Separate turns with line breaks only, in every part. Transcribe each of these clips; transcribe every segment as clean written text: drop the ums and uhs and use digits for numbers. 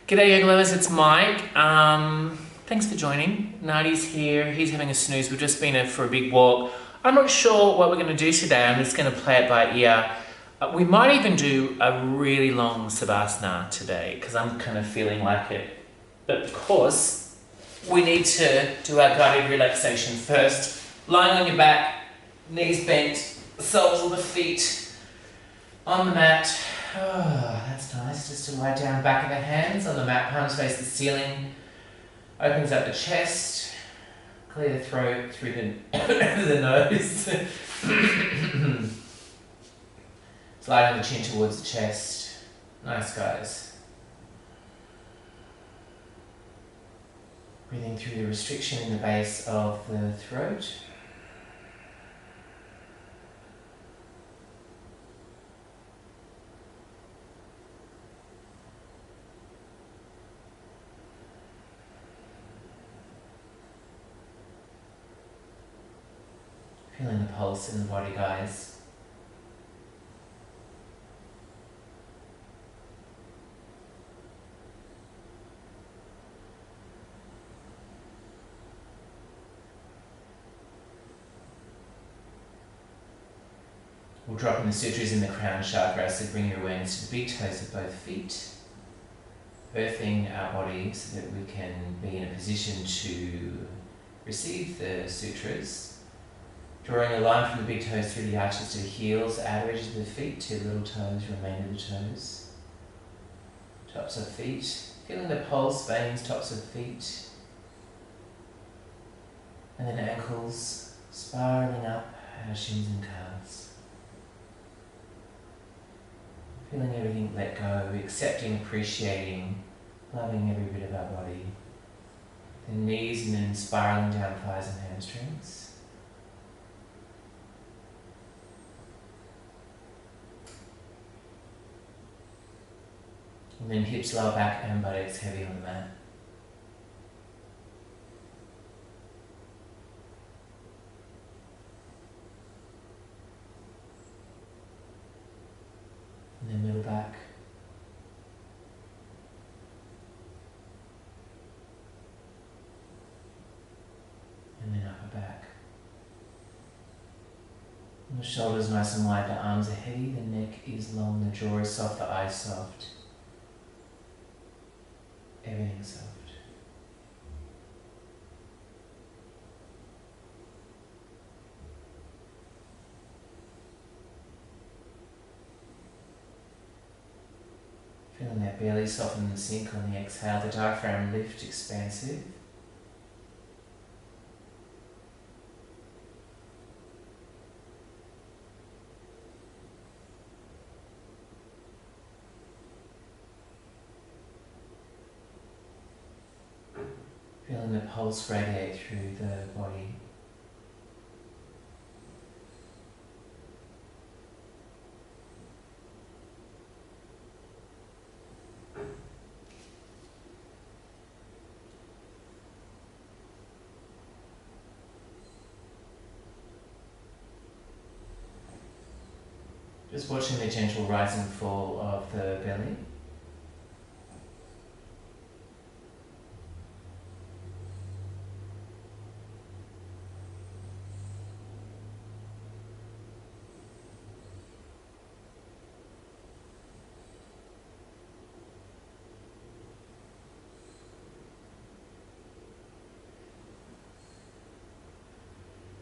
G'day yoga lovers, it's Mike. Thanks for joining. Nadi's here, he's having a snooze. We've just been for a big walk. I'm not sure what we're going to do today. I'm just going to play it by ear. We might even do a really long Savasana today because I'm kind of feeling like it. But of course, we need to do our guided relaxation first. Lying on your back, knees bent, soles of the feet on the mat. Oh, that's nice, just to lie down, back of the hands on the mat, palms face the ceiling, opens up the chest, clear the throat through the nose. Sliding the chin towards the chest. Nice, guys. Breathing through the restriction in the base of the throat. Feeling the pulse in the body, guys. We'll drop in the sutras in the crown chakra, so bring your awareness to the big toes of both feet, earthing our body so that we can be in a position to receive the sutras. Drawing a line from the big toes through the arches to the heels, outer edges of the feet, to little toes, remainder of the toes. Tops of feet, feeling the pulse, veins, tops of feet. And then ankles, spiraling up our shins and calves. Feeling everything let go, accepting, appreciating, loving every bit of our body. Then knees and then spiraling down thighs and hamstrings. And then hips, lower back and buttocks heavy on the mat. And then middle back. And then upper back. And the shoulders nice and wide, the arms are heavy, the neck is long, the jaw is soft, the eyes soft. Everything soft. Feeling that belly soften and sink on the exhale, the diaphragm lift, expansive. Feeling the pulse radiate through the body. Just watching the gentle rise and fall of the belly.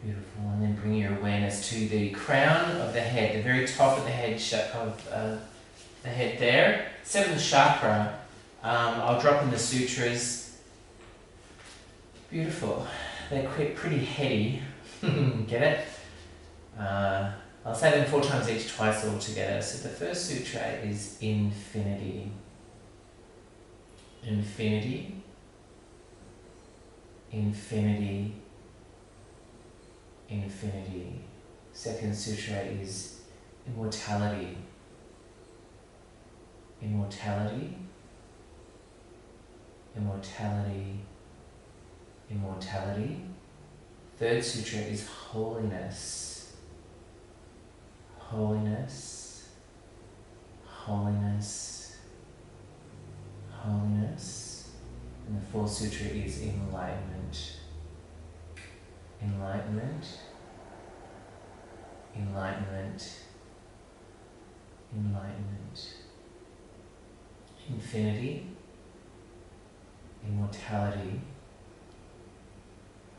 Beautiful, and then bring your awareness to the crown of the head, the very top of the head, the head there. Seventh chakra. I'll drop in the sutras. Beautiful. They're pretty heady. Get it? I'll say them 4 times each, twice all together. So the first sutra is infinity. Infinity. Infinity. Infinity. Second sutra is immortality. Immortality. Immortality. Immortality. Third sutra is holiness. Holiness. Holiness. holiness. And the fourth sutra is enlightenment. Enlightenment. Enlightenment. Enlightenment. Infinity. Immortality.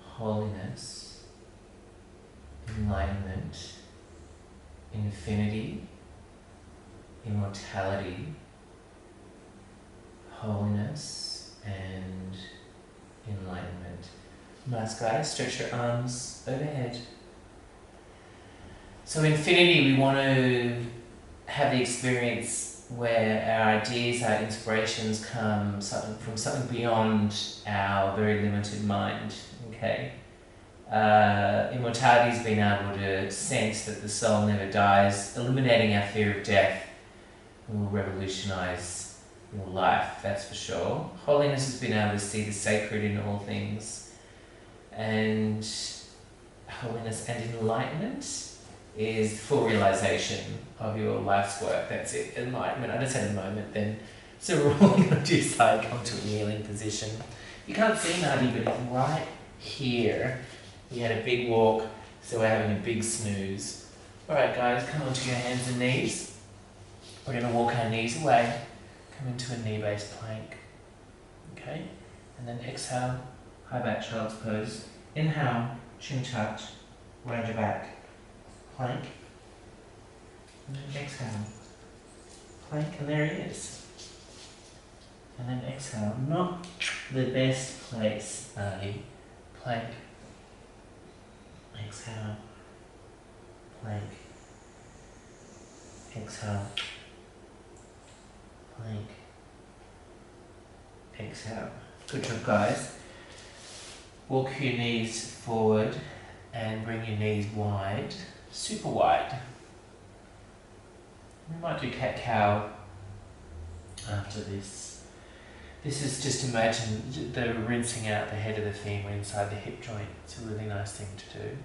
Holiness. Enlightenment. Infinity. Immortality. Holiness and enlightenment. Nice, guys. Stretch your arms overhead. So infinity, we want to have the experience where our ideas, our inspirations come from something beyond our very limited mind. Okay. Immortality is being able to sense that the soul never dies, eliminating our fear of death. Will revolutionize your life, that's for sure. Holiness has been able to see the sacred in all things. And holiness and enlightenment is full realization of your life's work. That's it, enlightenment. I just had a moment then. So we're all going to do side, come to a kneeling position. You can't see Nadi, but it's right here. We had a big walk, so we're having a big snooze. Alright guys, come onto your hands and knees. We're going to walk our knees away. Come into a knee-based plank. Okay? And then exhale, high back child's pose. Inhale, chin touch, round your back. Plank. And then exhale. Plank, and there he is. And then exhale. Not the best place, plank. Exhale. Plank. Exhale. Plank. Exhale. Good job, guys. Walk your knees forward and bring your knees wide, super wide. We might do cat-cow after this. This is just imagine the rinsing out the head of the femur inside the hip joint. It's a really nice thing to do.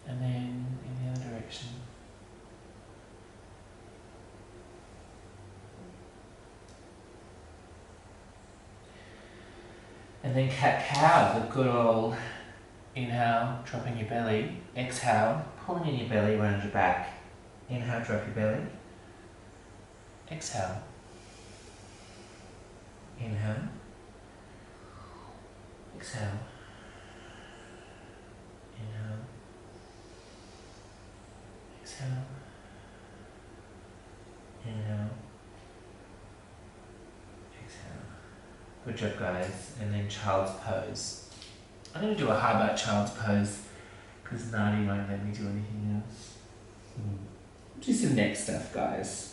And then in the other direction. And then cat-cow, the good old inhale, dropping your belly. Exhale, pulling in your belly, round your back. Inhale, drop your belly. Exhale. Inhale. Exhale. Inhale. Exhale. Inhale. Exhale. Good job, guys. And then child's pose. I'm going to do a high back child's pose because Nadi won't let me do anything else. Do some neck stuff, guys.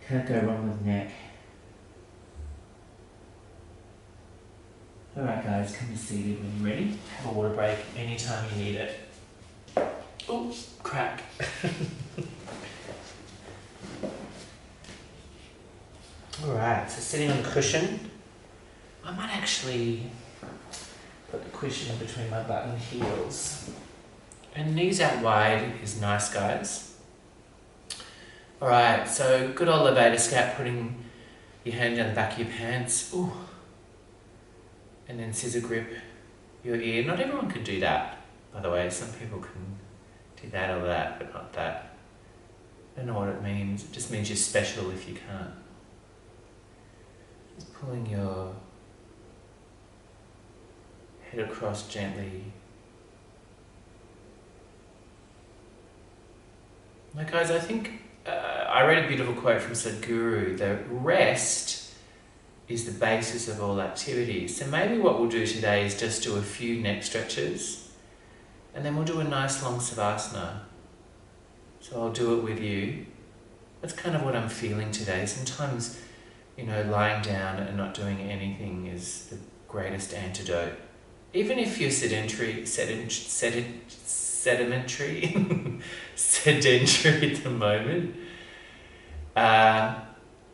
Can't go wrong with neck. Alright guys, come be seated when you're ready. Have a water break anytime you need it. Oops, crack. Alright, so sitting on the cushion. I might actually put the cushion between my butt and heels. And knees out wide is nice, guys. Alright, so good old levator scat, putting your hand down the back of your pants. Ooh. And then scissor grip your ear. Not everyone can do that, by the way. Some people can do that or that, but not that. I don't know what it means. It just means you're special if you can't. Just pulling your head across gently. Now guys, I think I read a beautiful quote from Sadhguru that rest is the basis of all activity. So maybe what we'll do today is just do a few neck stretches and then we'll do a nice long savasana. So I'll do it with you. That's kind of what I'm feeling today. Sometimes, you know, lying down and not doing anything is the greatest antidote. Even if you're sedentary at the moment,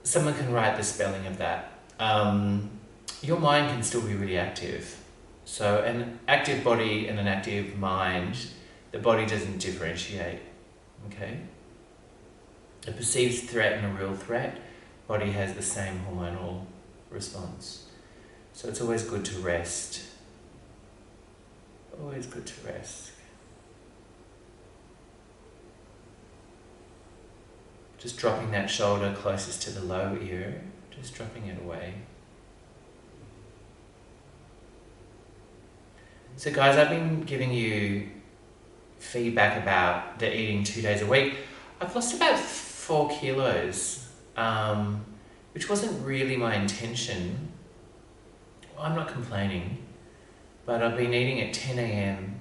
someone can write the spelling of that. Your mind can still be really active. So an active body and an active mind, the body doesn't differentiate, okay? A perceived threat and a real threat, body has the same hormonal response. So it's always good to rest. Always good to rest. Just dropping that shoulder closest to the low ear, just dropping it away. So guys, I've been giving you feedback about the eating 2 days a week. I've lost about 4 kilos, which wasn't really my intention. I'm not complaining, but I've been eating at 10 a.m.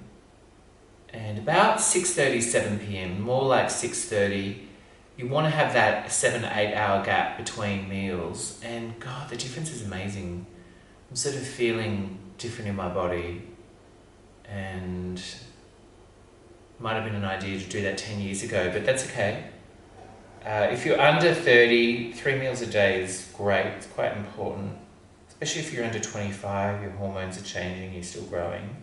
and about 6:30, 7 p.m, more like 6:30. You want to have that 7 to 8 hour gap between meals, and God, the difference is amazing. I'm sort of feeling different in my body, and might have been an idea to do that 10 years ago, but that's okay. If you're under 30, 3 meals a day is great. It's quite important, especially if you're under 25, your hormones are changing, you're still growing.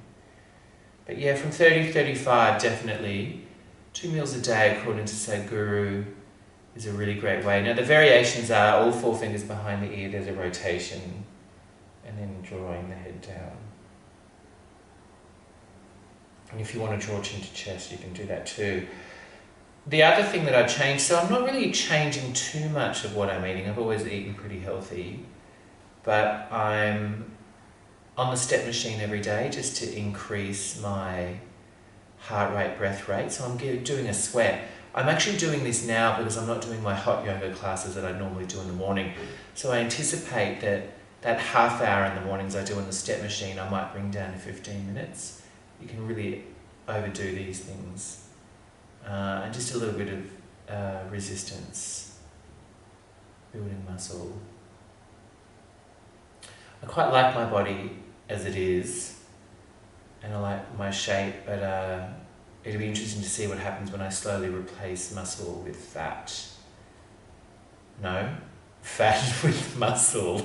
But yeah, from 30 to 35, definitely 2 meals a day, according to Sadhguru, is a really great way. Now the variations are all 4 fingers behind the ear, there's a rotation, and then drawing the head down. And if you want to draw chin to chest, you can do that too. The other thing that I changed, so I'm not really changing too much of what I'm eating. I've always eaten pretty healthy, but I'm on the step machine every day just to increase my heart rate, breath rate. So I'm doing a sweat. I'm actually doing this now because I'm not doing my hot yoga classes that I normally do in the morning. So I anticipate that half hour in the mornings I do on the step machine, I might bring down to 15 minutes. You can really overdo these things. And just a little bit of resistance, building muscle. I quite like my body as it is, and I like my shape, but it'll be interesting to see what happens when I slowly replace muscle with fat. No, fat with muscle.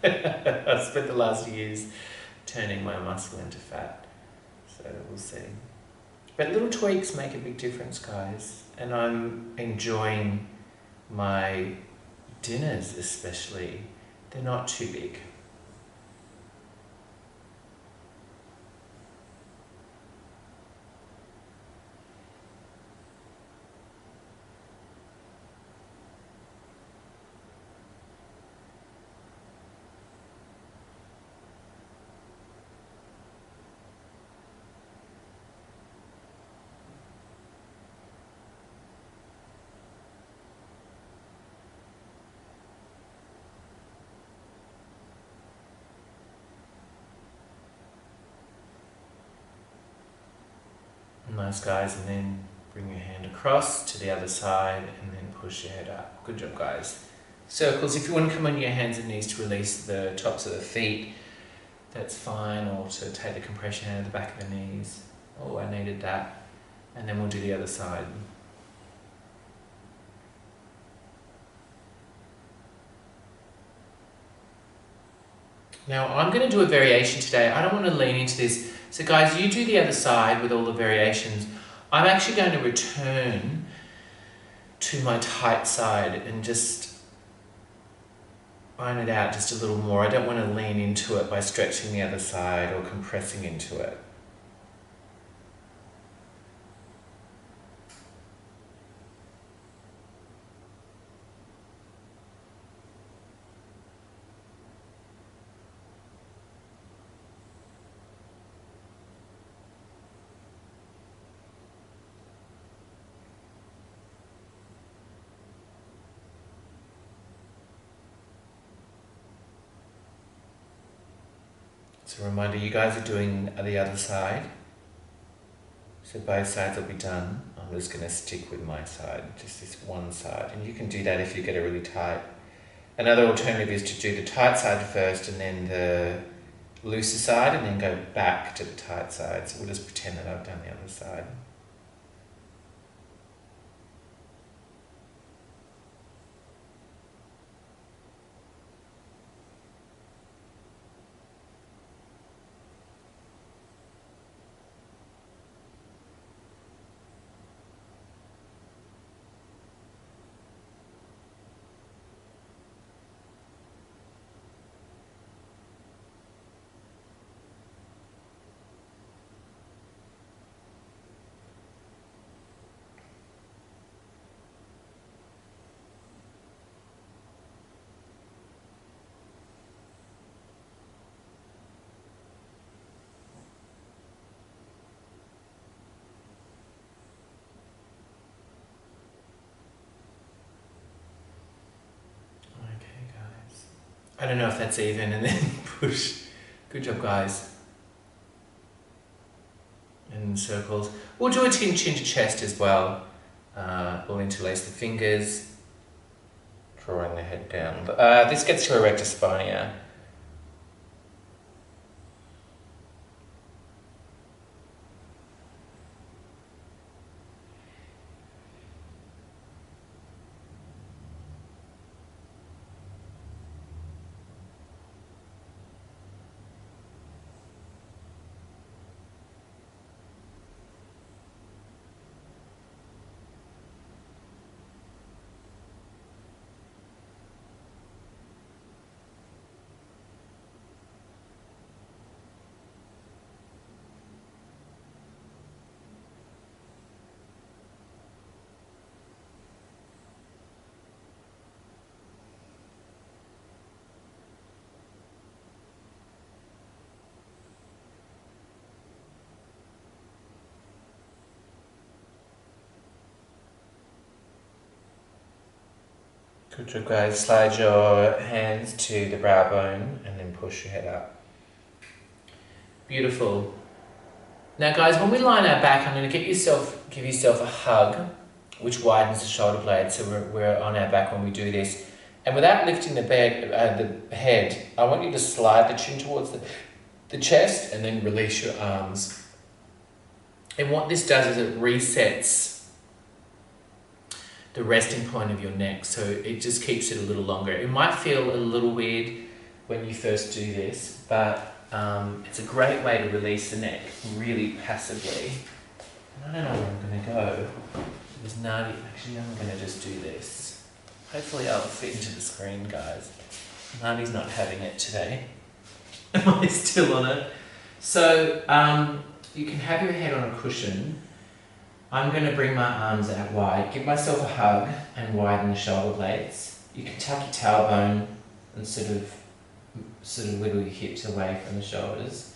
I've spent the last years turning my muscle into fat, so we'll see. But little tweaks make a big difference, guys. And I'm enjoying my dinners especially. They're not too big. Nice, guys, and then bring your hand across to the other side and then push your head up. Good job, guys. Circles, if you want to come on your hands and knees to release the tops of the feet, that's fine, or to take the compression out of the back of the knees. Oh, I needed that. And then we'll do the other side. Now, I'm going to do a variation today. I don't want to lean into this. So guys, you do the other side with all the variations. I'm actually going to return to my tight side and just iron it out just a little more. I don't want to lean into it by stretching the other side or compressing into it. So a reminder, you guys are doing the other side. So both sides will be done. I'm just going to stick with my side, just this one side. And you can do that if you get it really tight. Another alternative is to do the tight side first and then the looser side and then go back to the tight side. So we'll just pretend that I've done the other side. I don't know if that's even, and then push. Good job, guys. In circles. We'll do a chin to chest as well. We'll interlace the fingers, drawing the head down. This gets to erector spinae. Good job, guys. Slide your hands to the brow bone and then push your head up. Beautiful. Now, guys, when we line our back, I'm going to give yourself a hug, which widens the shoulder blade, so we're on our back when we do this. And without lifting the head, I want you to slide the chin towards the chest and then release your arms. And what this does is it resets the resting point of your neck, so it just keeps it a little longer. It might feel a little weird when you first do this, but it's a great way to release the neck really passively. And I don't know where I'm going to go. There's Nadi. Actually, I'm going to just do this. Hopefully I'll fit into the screen, guys. Nadi's not having it today. Am I still on it? So you can have your head on a cushion. I'm going to bring my arms out wide, give myself a hug and widen the shoulder blades. You can tuck your tailbone and sort of wiggle your hips away from the shoulders.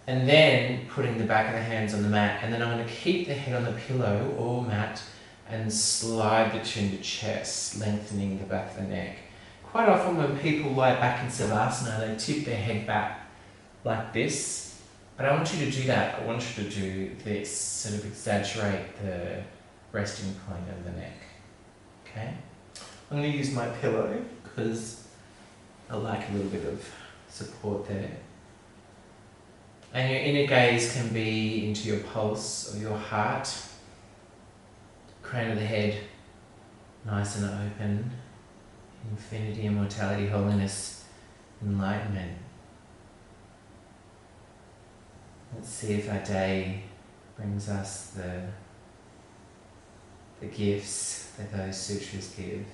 And then putting the back of the hands on the mat, and then I'm going to keep the head on the pillow or mat and slide the chin to chest, lengthening the back of the neck. Quite often when people lie back in Savasana, they tip their head back like this. But I want you to do that. I want you to do this, sort of exaggerate the resting point of the neck. Okay? I'm going to use my pillow because I like a little bit of support there. And your inner gaze can be into your pulse or your heart. Crown of the head, nice and open. Infinity, immortality, holiness, enlightenment. Let's see if our day brings us the gifts that those sutras give.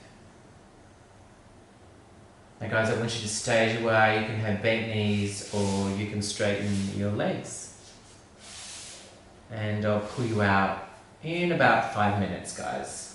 Now guys, I want you to stay as you are. You can have bent knees or you can straighten your legs. And I'll pull you out in about 5 minutes, guys.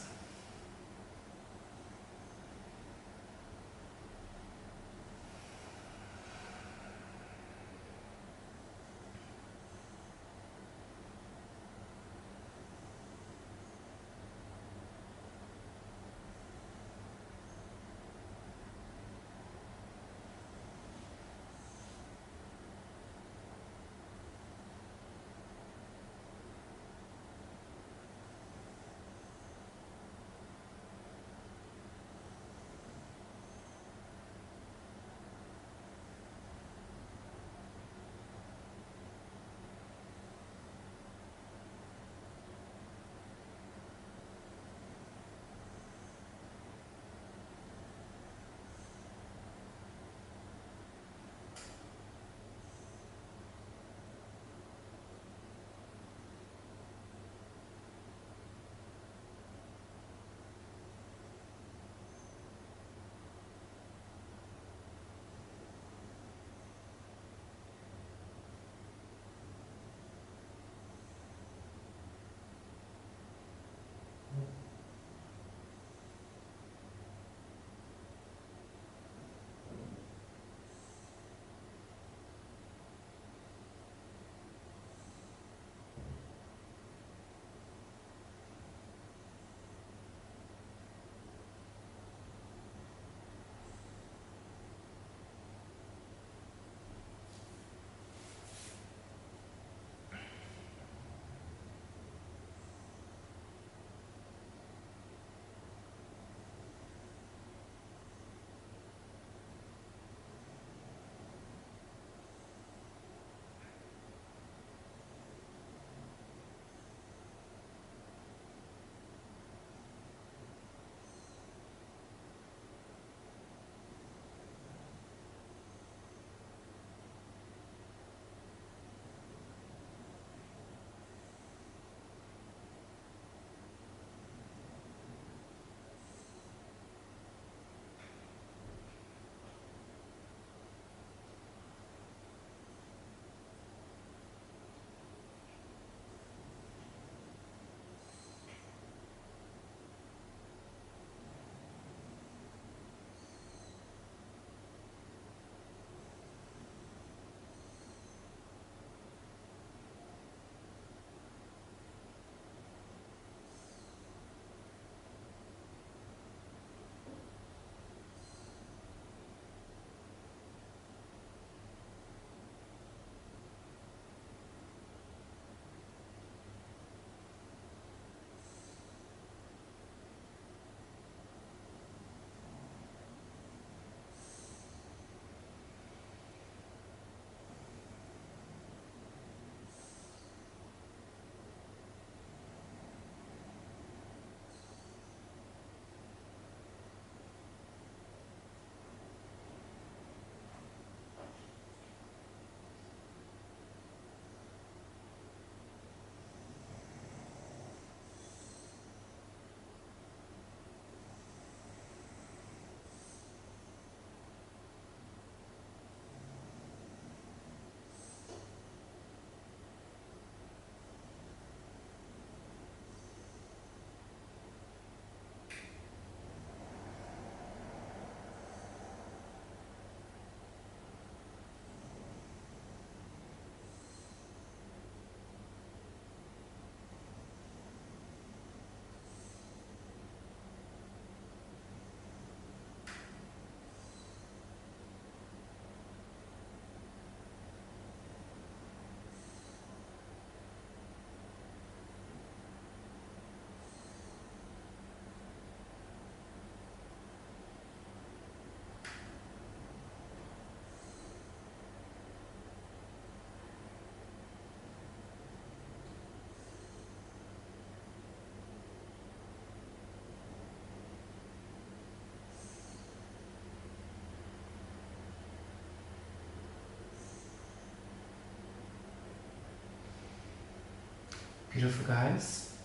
Beautiful, guys.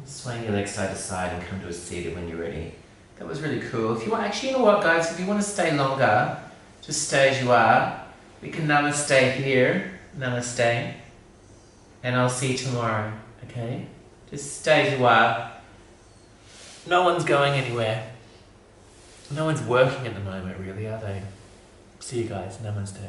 Swaying your legs side to side and come to a seated when you're ready. That was really cool. If you want, actually, you know what, guys? If you want to stay longer, just stay as you are. We can namaste here. Namaste. And I'll see you tomorrow, okay? Just stay as you are. No one's going anywhere. No one's working at the moment, really, are they? See you guys. Namaste.